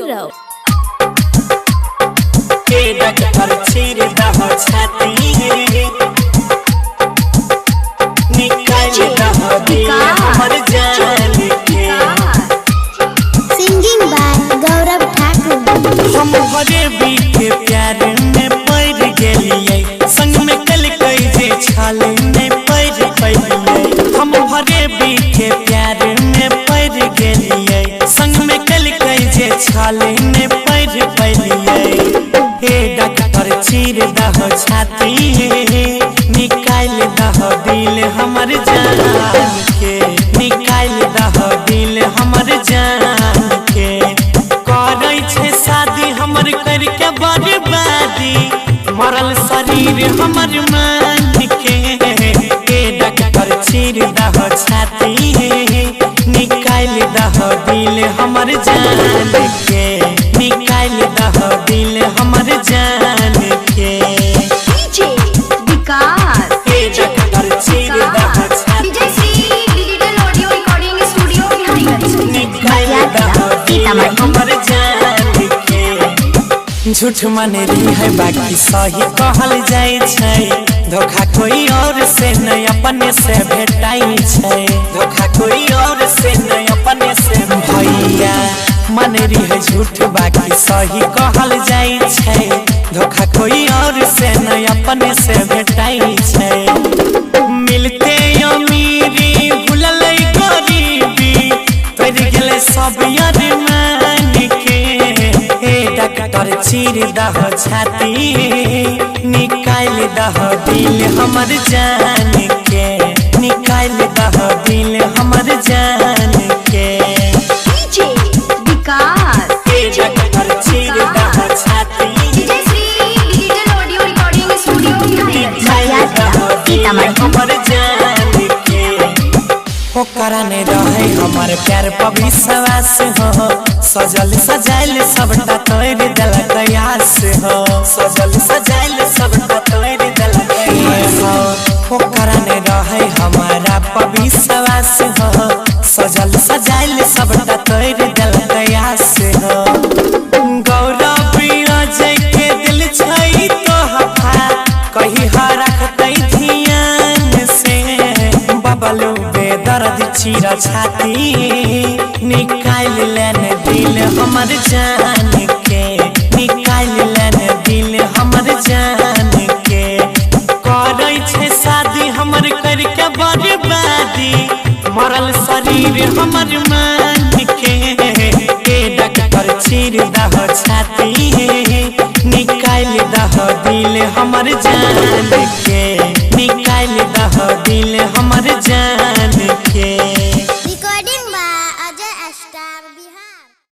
गौरव doctor चीर दह छाती निकाल दह दिल हमर जान के। सिंगिंग बाय गौरव ठाकुर। हम हरे बीते प्यार में पड़ गेलिए संग में कल कई जे छाल में पड़ पइलिए। हम हरे बीते प्यार में पड़ गेलिए संग में कल कई जे छाल में पड़ पइलिए। हे डॉक्टर चीर दह छाती निकाल दह दिल हमर जान के। निकाल दह दिल हमर जान के। करै छे शादी हमर करके बर्बादी मरल शरीर हमर मान के। हे डॉक्टर चीर दह छाती निकाल दह दिल हमर जान के। निकाल दह दिल हमर जान के। डीजे विकास हे डॉक्टर चीर दह छाती DJ C digital audio recording studio Bihari निकाल दह दिल हमर जान के। झूठ माने रही है बाकी सही कहल जाए छै। धोखा कोई और से नहीं अपने से भेटाई छै। धोखा कोई और से नहीं अपने से भैया मन रही है झूठ बाकी सही कहल जाए छै। धोखा कोई और से नहीं अपने से भेटाई छै। मिलते अमीरी भूलल गरीबी तोड़ गेले सब यार मान के। हे डॉक्टर चीर दह छाती निकाल दह दिल हमर जान के। निकाल दह दिल हमर जान के। डीजे विकास हे डॉक्टर चीर दह छाती DJ C digital audio recording studio Bihari निकाल दह दिल हमर जान के। ओकरा ने रहे हमर प्यार पर विश्वास हो। सजल सजाइल सबटा तोड़ दिल कयास हो। सजल सजाइल सबटा तोड़ दिल कयास हो। ओकरा ने रहे हमारा पर विश्वास हो। सजल सजाइल सबटा तोड़ दिल कयास हो। गौरव अजय के दिल छै तो हफा कही रखतै ध्यान से। बबलू बेदर्द चीर छाती निकाल लेन दिल हमर जान के। निकाल लेन दिल हमर जान के। करै छे शादी हमर करके बर्बादी मरल शरीर हमर मान के। हे डॉक्टर चीर दह छाती निकाल दह दिल हमर जान के।